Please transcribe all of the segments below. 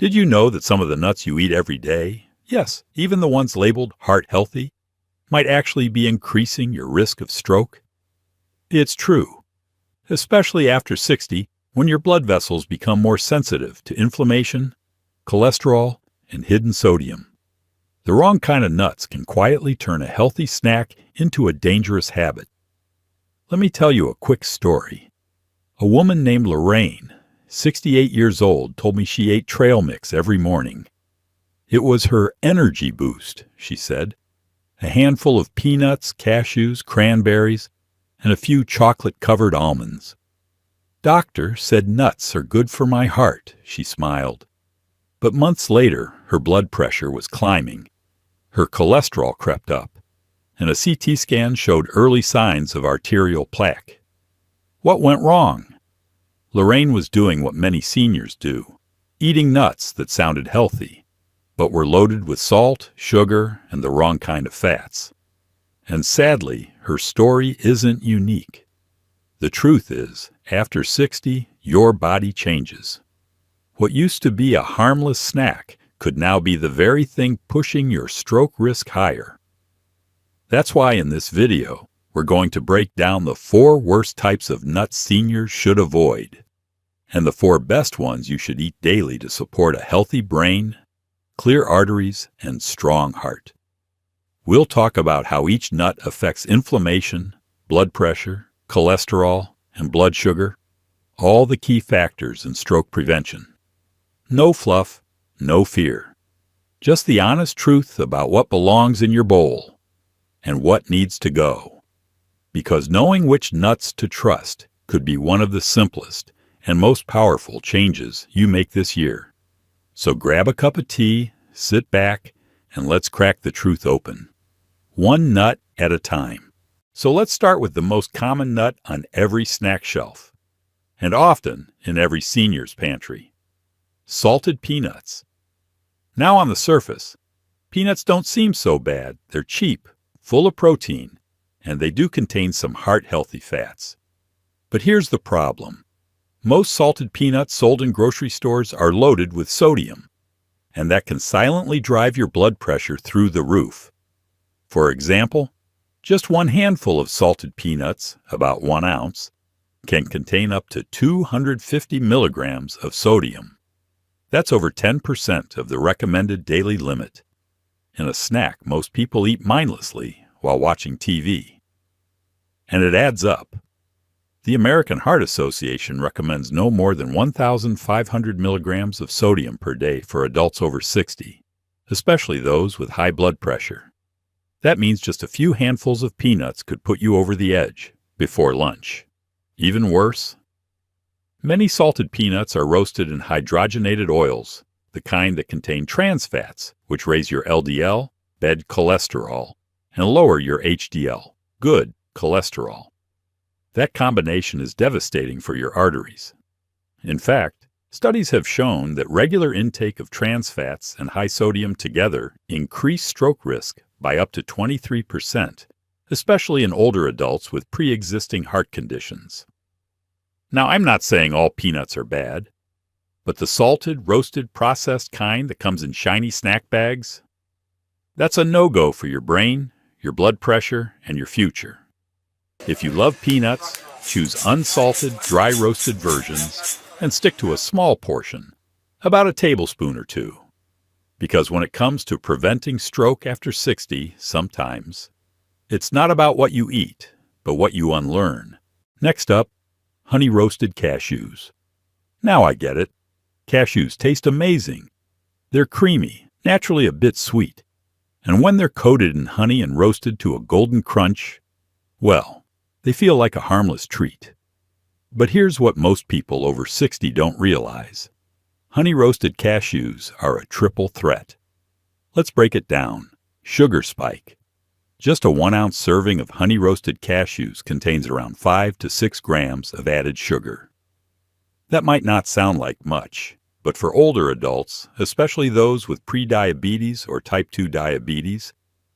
Did you know that some of the nuts you eat every day, yes, even the ones labeled heart healthy, might actually be increasing your risk of stroke? It's true, especially after 60, when your blood vessels become more sensitive to inflammation, cholesterol, and hidden sodium. The wrong kind of nuts can quietly turn a healthy snack into a dangerous habit. Let me tell you a quick story. A woman named Lorraine, 68 years old, told me she ate trail mix every morning. It was her energy boost, she said. A handful of peanuts, cashews, cranberries, and a few chocolate-covered almonds. Doctor said nuts are good for my heart, she smiled. But months later, her blood pressure was climbing. Her cholesterol crept up, and a CT scan showed early signs of arterial plaque. What went wrong? Lorraine was doing what many seniors do, eating nuts that sounded healthy, but were loaded with salt, sugar, and the wrong kind of fats. And sadly, her story isn't unique. The truth is, after 60, your body changes. What used to be a harmless snack could now be the very thing pushing your stroke risk higher. That's why in this video, we're going to break down the 4 worst types of nuts seniors should avoid, and the 4 best ones you should eat daily to support a healthy brain, clear arteries, and strong heart. We'll talk about how each nut affects inflammation, blood pressure, cholesterol, and blood sugar, all the key factors in stroke prevention. No fluff, no fear. Just the honest truth about what belongs in your bowl and what needs to go. Because knowing which nuts to trust could be one of the simplest and most powerful changes you make this year. So grab a cup of tea, sit back, and let's crack the truth open. One nut at a time. So let's start with the most common nut on every snack shelf, and often in every senior's pantry. Salted peanuts. Now on the surface, peanuts don't seem so bad. They're cheap, full of protein, and they do contain some heart-healthy fats. But here's the problem. Most salted peanuts sold in grocery stores are loaded with sodium, and that can silently drive your blood pressure through the roof. For example, just one handful of salted peanuts, about 1 ounce, can contain up to 250 milligrams of sodium. That's over 10% of the recommended daily limit. In a snack most people eat mindlessly while watching TV. And it adds up. The American Heart Association recommends no more than 1,500 milligrams of sodium per day for adults over 60, especially those with high blood pressure. That means just a few handfuls of peanuts could put you over the edge before lunch. Even worse, many salted peanuts are roasted in hydrogenated oils, the kind that contain trans fats, which raise your LDL, bad cholesterol, and lower your HDL, good cholesterol. That combination is devastating for your arteries. In fact, studies have shown that regular intake of trans fats and high sodium together increase stroke risk by up to 23%, especially in older adults with pre-existing heart conditions. Now, I'm not saying all peanuts are bad, but the salted, roasted, processed kind that comes in shiny snack bags, that's a no-go for your brain, your blood pressure, and your future. If you love peanuts, choose unsalted, dry-roasted versions and stick to a small portion, about a tablespoon or 2. Because when it comes to preventing stroke after 60, sometimes, it's not about what you eat, but what you unlearn. Next up, honey-roasted cashews. Now I get it. Cashews taste amazing. They're creamy, naturally a bit sweet. And when they're coated in honey and roasted to a golden crunch, well, they feel like a harmless treat. But here's what most people over 60 don't realize. Honey-roasted cashews are a triple threat. Let's break it down. Sugar spike. Just a 1 ounce serving of honey-roasted cashews contains around 5 to 6 grams of added sugar. That might not sound like much, but for older adults, especially those with prediabetes or type 2 diabetes,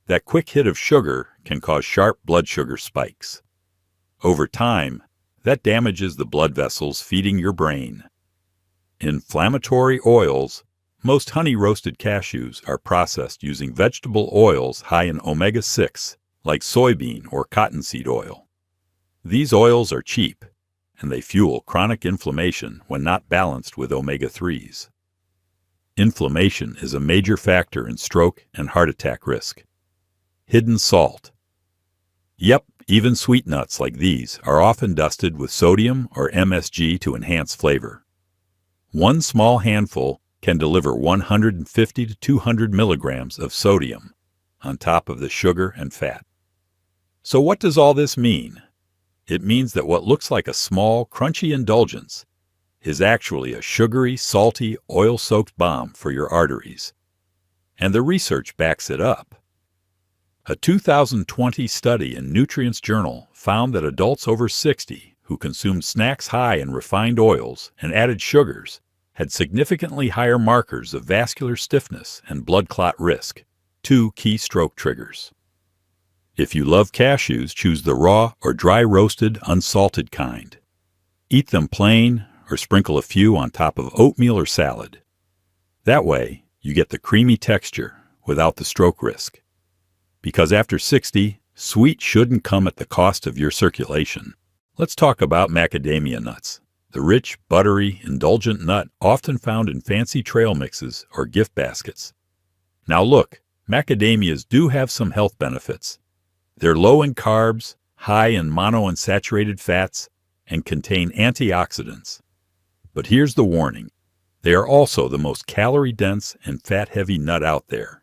that quick hit of sugar can cause sharp blood sugar spikes. Over time, that damages the blood vessels feeding your brain. Inflammatory oils, Most honey-roasted cashews are processed using vegetable oils high in omega-6, like soybean or cottonseed oil. These oils are cheap, and they fuel chronic inflammation when not balanced with omega-3s. Inflammation is a major factor in stroke and heart attack risk. Hidden salt. Yep, even sweet nuts like these are often dusted with sodium or MSG to enhance flavor. One small handful can deliver 150 to 200 milligrams of sodium on top of the sugar and fat. So what does all this mean? It means that what looks like a small, crunchy indulgence is actually a sugary, salty, oil-soaked bomb for your arteries. And the research backs it up. A 2020 study in Nutrients Journal found that adults over 60 who consumed snacks high in refined oils and added sugars had significantly higher markers of vascular stiffness and blood clot risk, two key stroke triggers. If you love cashews, choose the raw or dry roasted, unsalted kind. Eat them plain or sprinkle a few on top of oatmeal or salad. That way, you get the creamy texture without the stroke risk. Because after 60, sweet shouldn't come at the cost of your circulation. Let's talk about macadamia nuts, the rich, buttery, indulgent nut often found in fancy trail mixes or gift baskets. Now look, macadamias do have some health benefits. They're low in carbs, high in monounsaturated fats, and contain antioxidants. But here's the warning. They are also the most calorie-dense and fat-heavy nut out there.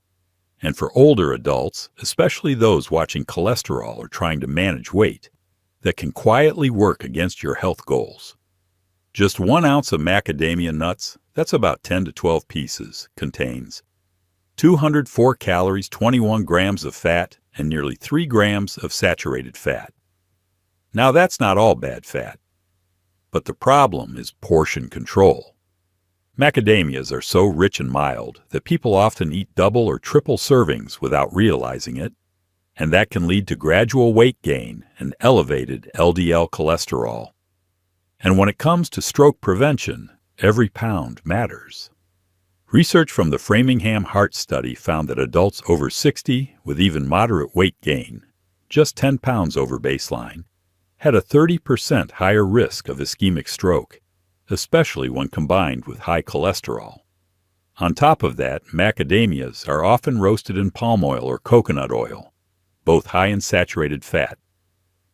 And for older adults, especially those watching cholesterol or trying to manage weight, that can quietly work against your health goals. Just 1 ounce of macadamia nuts, that's about 10 to 12 pieces, contains 204 calories, 21 grams of fat, and nearly 3 grams of saturated fat. Now that's not all bad fat. But the problem is portion control. Macadamias are so rich and mild that people often eat double or triple servings without realizing it, and that can lead to gradual weight gain and elevated LDL cholesterol. And when it comes to stroke prevention, every pound matters. Research from the Framingham Heart Study found that adults over 60 with even moderate weight gain, just 10 pounds over baseline, had a 30% higher risk of ischemic stroke, especially when combined with high cholesterol. On top of that, macadamias are often roasted in palm oil or coconut oil, both high in saturated fat,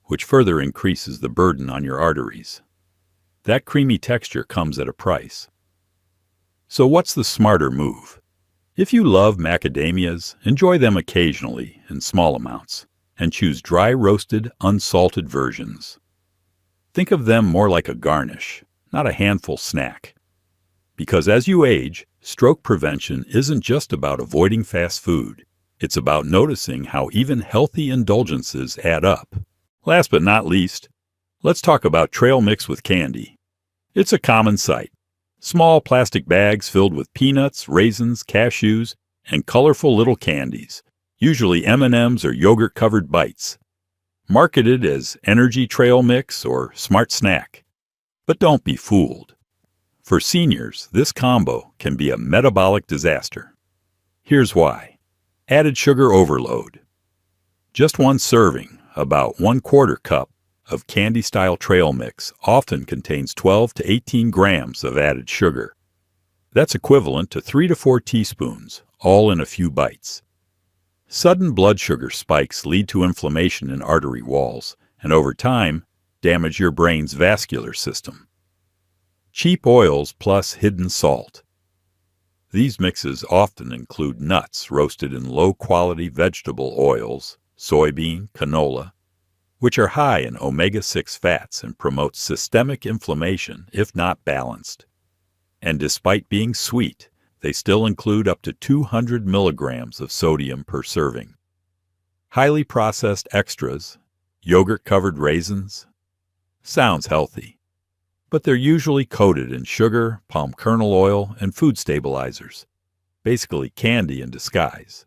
which further increases the burden on your arteries. That creamy texture comes at a price. So what's the smarter move? If you love macadamias, enjoy them occasionally in small amounts, and choose dry roasted, unsalted versions. Think of them more like a garnish, not a handful snack. Because as you age, stroke prevention isn't just about avoiding fast food. It's about noticing how even healthy indulgences add up. Last but not least, let's talk about trail mix with candy. It's a common sight. Small plastic bags filled with peanuts, raisins, cashews, and colorful little candies, usually M&Ms or yogurt-covered bites, marketed as energy trail mix or smart snack. But don't be fooled. For seniors, this combo can be a metabolic disaster. Here's why. Added sugar overload. Just one serving, about 1/4 cup, of candy-style trail mix often contains 12 to 18 grams of added sugar. That's equivalent to 3 to 4 teaspoons, all in a few bites. Sudden blood sugar spikes lead to inflammation in artery walls, and over time, damage your brain's vascular system. Cheap oils plus hidden salt. These mixes often include nuts roasted in low-quality vegetable oils, soybean, canola, which are high in omega-6 fats and promote systemic inflammation if not balanced. And despite being sweet, they still include up to 200 milligrams of sodium per serving. Highly processed extras, yogurt-covered raisins, sounds healthy, but they're usually coated in sugar, palm kernel oil, and food stabilizers, basically candy in disguise.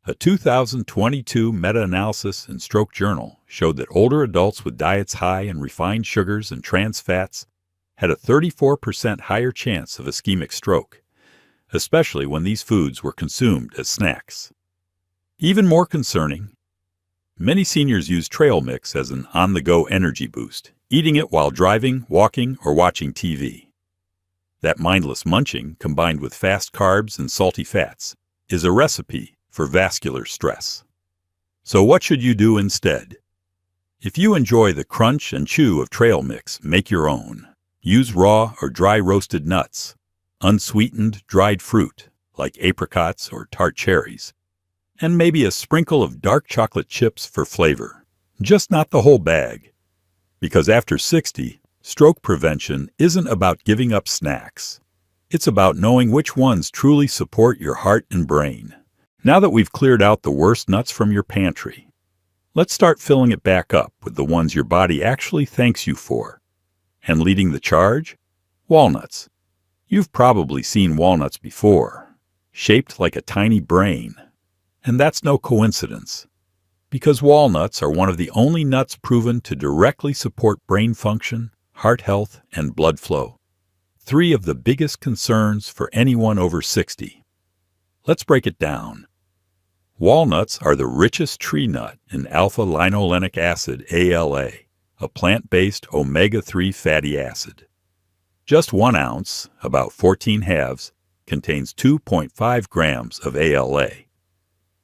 A 2022 meta-analysis in Stroke Journal showed that older adults with diets high in refined sugars and trans fats had a 34% higher chance of ischemic stroke, especially when these foods were consumed as snacks. Even more concerning, many seniors use trail mix as an on-the-go energy boost, eating it while driving, walking, or watching TV. That mindless munching, combined with fast carbs and salty fats, is a recipe for vascular stress. So what should you do instead? If you enjoy the crunch and chew of trail mix, make your own. Use raw or dry roasted nuts, unsweetened dried fruit like apricots or tart cherries, and maybe a sprinkle of dark chocolate chips for flavor. Just not the whole bag. Because after 60, stroke prevention isn't about giving up snacks. It's about knowing which ones truly support your heart and brain. Now that we've cleared out the worst nuts from your pantry, let's start filling it back up with the ones your body actually thanks you for. And leading the charge? Walnuts. You've probably seen walnuts before, shaped like a tiny brain. And that's no coincidence, because walnuts are one of the only nuts proven to directly support brain function, heart health, and blood flow. 3 of the biggest concerns for anyone over 60. Let's break it down. Walnuts are the richest tree nut in alpha-linolenic acid, ALA, a plant-based omega-3 fatty acid. Just 1 ounce, about 14 halves, contains 2.5 grams of ALA.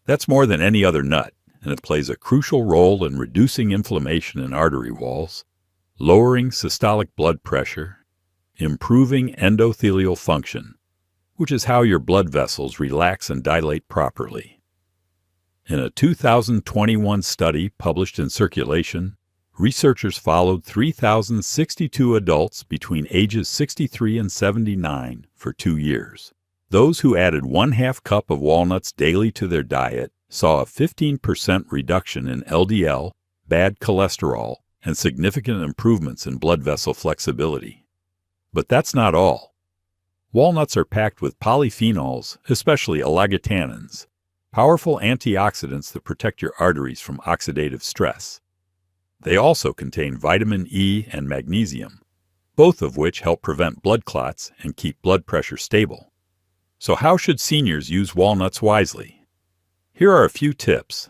That's more than any other nut, and it plays a crucial role in reducing inflammation in artery walls, lowering systolic blood pressure, improving endothelial function, which is how your blood vessels relax and dilate properly. In a 2021 study published in Circulation, researchers followed 3,062 adults between ages 63 and 79 for 2 years. Those who added 1/2 cup of walnuts daily to their diet saw a 15% reduction in LDL, bad cholesterol, and significant improvements in blood vessel flexibility. But that's not all. Walnuts are packed with polyphenols, especially oligotannins, powerful antioxidants that protect your arteries from oxidative stress. They also contain vitamin E and magnesium, both of which help prevent blood clots and keep blood pressure stable. So how should seniors use walnuts wisely? Here are a few tips.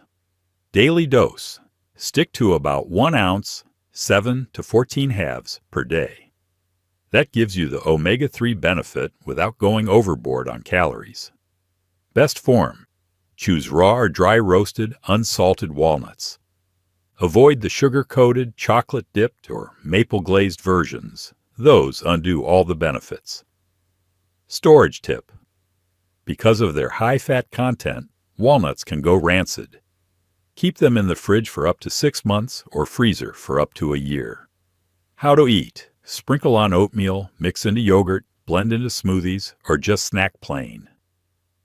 Daily dose. Stick to about 1 ounce, 7 to 14 halves per day. That gives you the omega-3 benefit without going overboard on calories. Best form. Choose raw or dry roasted, unsalted walnuts. Avoid the sugar-coated, chocolate-dipped, or maple-glazed versions. Those undo all the benefits. Storage tip. Because of their high-fat content, walnuts can go rancid. Keep them in the fridge for up to 6 months or freezer for up to a year. How to eat. Sprinkle on oatmeal, mix into yogurt, blend into smoothies, or just snack plain.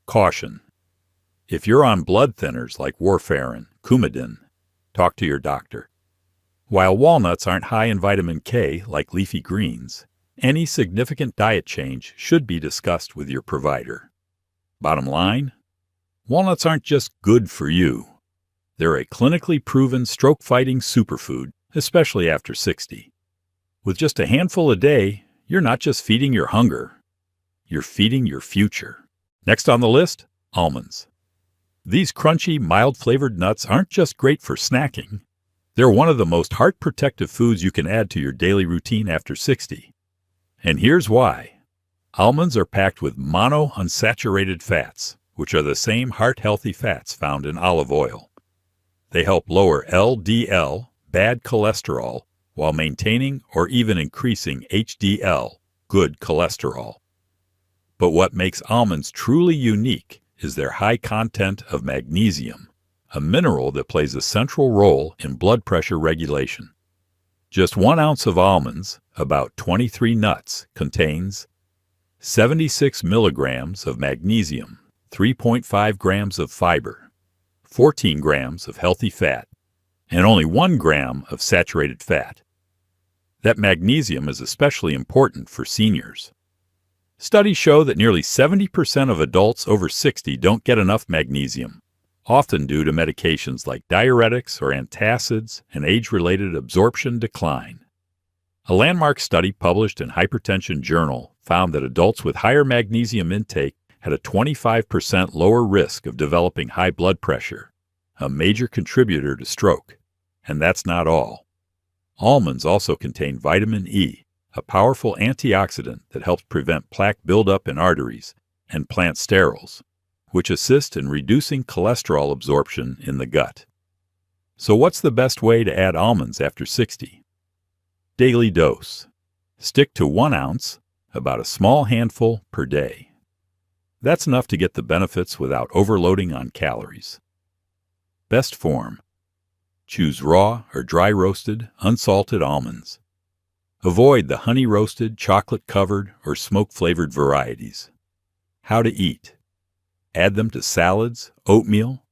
Caution. If you're on blood thinners like warfarin, Coumadin, talk to your doctor. While walnuts aren't high in vitamin K like leafy greens, any significant diet change should be discussed with your provider. Bottom line, walnuts aren't just good for you. They're a clinically proven stroke-fighting superfood, especially after 60. With just a handful a day, you're not just feeding your hunger, you're feeding your future. Next on the list, almonds. These crunchy, mild-flavored nuts aren't just great for snacking. They're one of the most heart-protective foods you can add to your daily routine after 60. And here's why. Almonds are packed with monounsaturated fats, which are the same heart-healthy fats found in olive oil. They help lower LDL, bad cholesterol, while maintaining or even increasing HDL, good cholesterol. But what makes almonds truly unique is their high content of magnesium, a mineral that plays a central role in blood pressure regulation. Just 1 ounce of almonds, about 23 nuts, contains 76 milligrams of magnesium, 3.5 grams of fiber, 14 grams of healthy fat, and only 1 gram of saturated fat. That magnesium is especially important for seniors. Studies show that nearly 70% of adults over 60 don't get enough magnesium, often due to medications like diuretics or antacids and age-related absorption decline. A landmark study published in Hypertension Journal found that adults with higher magnesium intake had a 25% lower risk of developing high blood pressure, a major contributor to stroke. And that's not all. Almonds also contain vitamin E, a powerful antioxidant that helps prevent plaque buildup in arteries, and plant sterols, which assist in reducing cholesterol absorption in the gut. So what's the best way to add almonds after 60? Daily dose. Stick to 1 ounce, about a small handful per day. That's enough to get the benefits without overloading on calories. Best form. Choose raw or dry roasted, unsalted almonds. Avoid the honey roasted, chocolate covered, or smoke flavored varieties. How to eat. Add them to salads, oatmeal,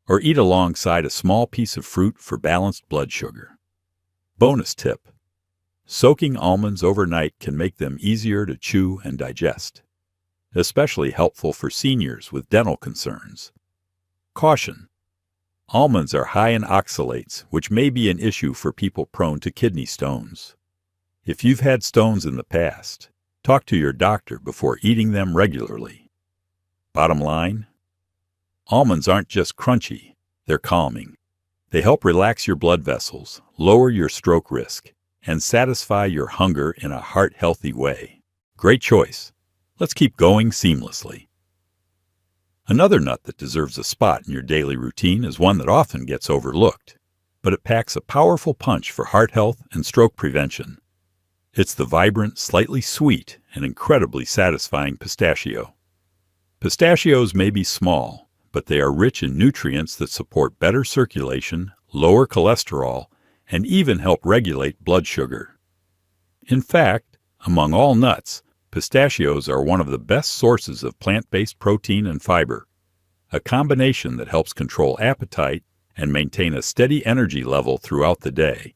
or eat alongside a small piece of fruit for balanced blood sugar. Bonus tip. Soaking almonds overnight can make them easier to chew and digest, especially helpful for seniors with dental concerns. Caution. Almonds are high in oxalates, which may be an issue for people prone to kidney stones. If you've had stones in the past, talk to your doctor before eating them regularly. Bottom line, almonds aren't just crunchy, they're calming. They help relax your blood vessels, lower your stroke risk, and satisfy your hunger in a heart-healthy way. Great choice. Let's keep going seamlessly. Another nut that deserves a spot in your daily routine is one that often gets overlooked, but it packs a powerful punch for heart health and stroke prevention. It's the vibrant, slightly sweet, and incredibly satisfying pistachio. Pistachios may be small, but they are rich in nutrients that support better circulation, lower cholesterol, and even help regulate blood sugar. In fact, among all nuts, pistachios are one of the best sources of plant-based protein and fiber, a combination that helps control appetite and maintain a steady energy level throughout the day.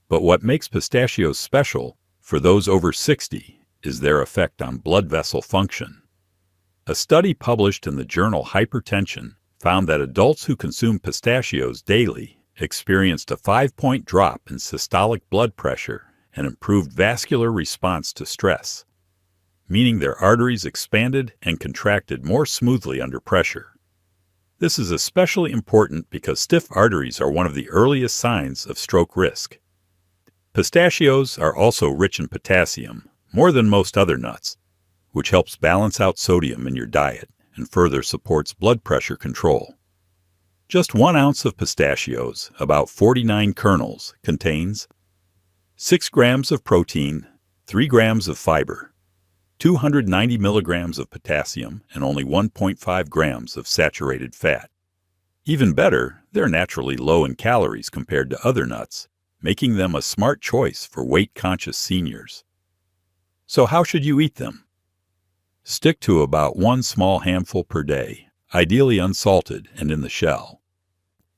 But what makes pistachios special for those over 60 is their effect on blood vessel function. A study published in the journal Hypertension found that adults who consume pistachios daily experienced a 5-point drop in systolic blood pressure and improved vascular response to stress, meaning their arteries expanded and contracted more smoothly under pressure. This is especially important because stiff arteries are one of the earliest signs of stroke risk. Pistachios are also rich in potassium, more than most other nuts, which helps balance out sodium in your diet and further supports blood pressure control. Just 1 ounce of pistachios, about 49 kernels, contains 6 grams of protein, 3 grams of fiber, 290 milligrams of potassium, and only 1.5 grams of saturated fat. Even better, they're naturally low in calories compared to other nuts, making them a smart choice for weight-conscious seniors. So how should you eat them? Stick to about 1 small handful per day, ideally unsalted and in the shell.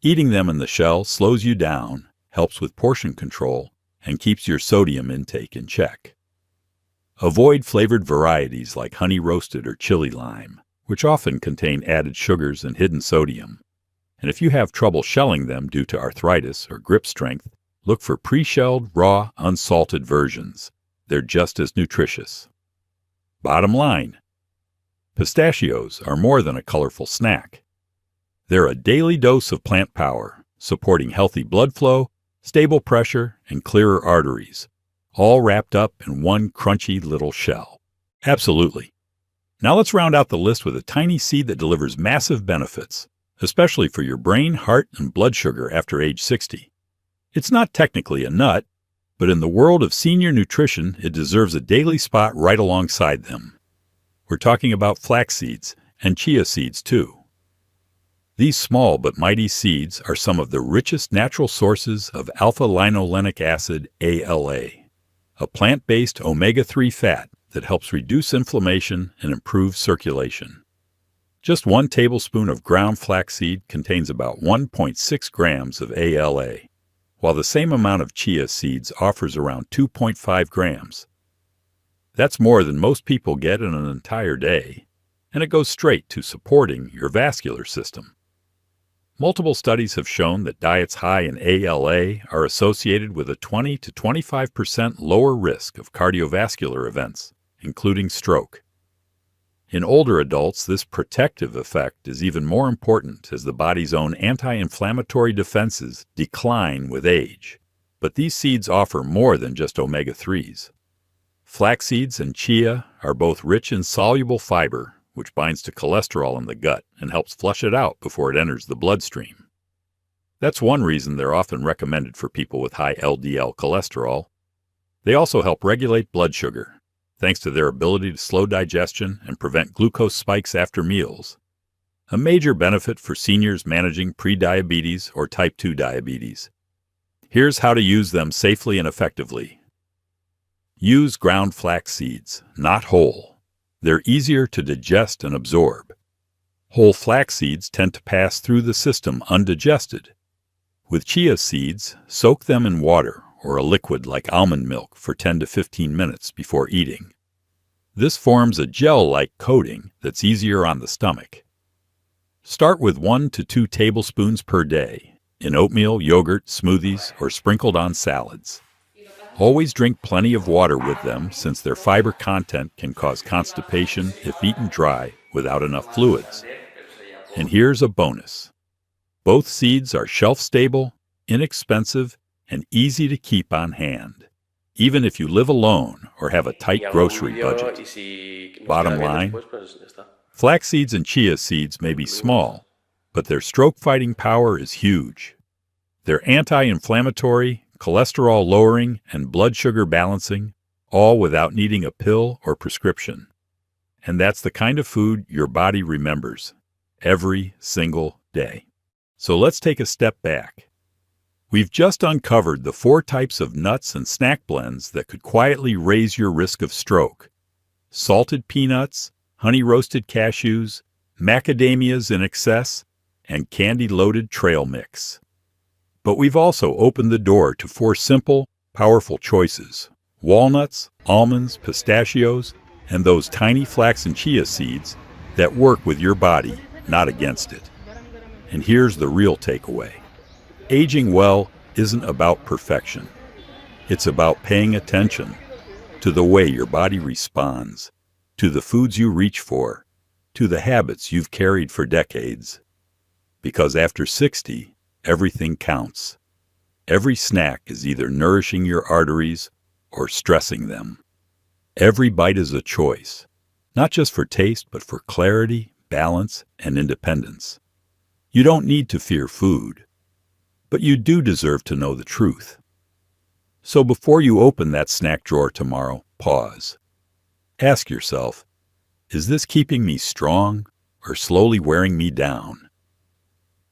Eating them in the shell slows you down, helps with portion control, and keeps your sodium intake in check. Avoid flavored varieties like honey roasted or chili lime, which often contain added sugars and hidden sodium. And if you have trouble shelling them due to arthritis or grip strength, look for pre-shelled, raw, unsalted versions. They're just as nutritious. Bottom line, pistachios are more than a colorful snack. They're a daily dose of plant power, supporting healthy blood flow, stable pressure, and clearer arteries, all wrapped up in one crunchy little shell. Absolutely. Now let's round out the list with a tiny seed that delivers massive benefits, especially for your brain, heart, and blood sugar after age 60. It's not technically a nut, but in the world of senior nutrition, it deserves a daily spot right alongside them. We're talking about flax seeds and chia seeds too. These small but mighty seeds are some of the richest natural sources of alpha-linolenic acid, ALA, a plant-based omega-3 fat that helps reduce inflammation and improve circulation. Just 1 tablespoon of ground flaxseed contains about 1.6 grams of ALA, while the same amount of chia seeds offers around 2.5 grams. That's more than most people get in an entire day, and it goes straight to supporting your vascular system. Multiple studies have shown that diets high in ALA are associated with a 20 to 25% lower risk of cardiovascular events, including stroke. In older adults, this protective effect is even more important as the body's own anti-inflammatory defenses decline with age. But these seeds offer more than just omega-3s. Flax seeds and chia are both rich in soluble fiber, which binds to cholesterol in the gut and helps flush it out before it enters the bloodstream. That's one reason they're often recommended for people with high LDL cholesterol. They also help regulate blood sugar, thanks to their ability to slow digestion and prevent glucose spikes after meals. A major benefit for seniors managing prediabetes or type 2 diabetes. Here's how to use them safely and effectively. Use ground flax seeds, not whole. They're easier to digest and absorb. Whole flax seeds tend to pass through the system undigested. With chia seeds, soak them in water or a liquid like almond milk for 10 to 15 minutes before eating. This forms a gel-like coating that's easier on the stomach. Start with 1 to 2 tablespoons per day in oatmeal, yogurt, smoothies, or sprinkled on salads. Always drink plenty of water with them since their fiber content can cause constipation if eaten dry without enough fluids. And here's a bonus. Both seeds are shelf-stable, inexpensive, and easy to keep on hand, even if you live alone or have a tight grocery budget. Bottom line, flax seeds and chia seeds may be small, but their stroke-fighting power is huge. They're anti-inflammatory, cholesterol-lowering, and blood sugar balancing, all without needing a pill or prescription. And that's the kind of food your body remembers every single day. So let's take a step back. We've just uncovered the 4 types of nuts and snack blends that could quietly raise your risk of stroke. Salted peanuts, honey-roasted cashews, macadamias in excess, and candy-loaded trail mix. But we've also opened the door to 4 simple, powerful choices: walnuts, almonds, pistachios, and those tiny flax and chia seeds that work with your body, not against it. And here's the real takeaway. Aging well isn't about perfection. It's about paying attention to the way your body responds, to the foods you reach for, to the habits you've carried for decades. Because after 60, everything counts. Every snack is either nourishing your arteries or stressing them. Every bite is a choice, not just for taste, but for clarity, balance, and independence. You don't need to fear food, but you do deserve to know the truth. So before you open that snack drawer tomorrow, pause. Ask yourself, is this keeping me strong or slowly wearing me down?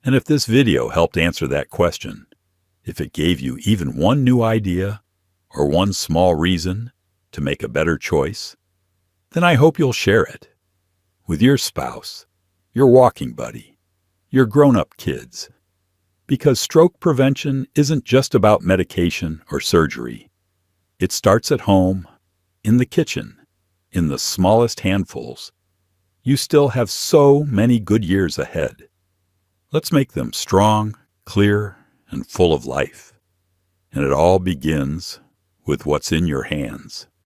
And if this video helped answer that question, if it gave you even one new idea or one small reason to make a better choice, then I hope you'll share it with your spouse, your walking buddy, your grown-up kids. Because stroke prevention isn't just about medication or surgery. It starts at home, in the kitchen, in the smallest handfuls. You still have so many good years ahead. Let's make them strong, clear, and full of life. And it all begins with what's in your hands.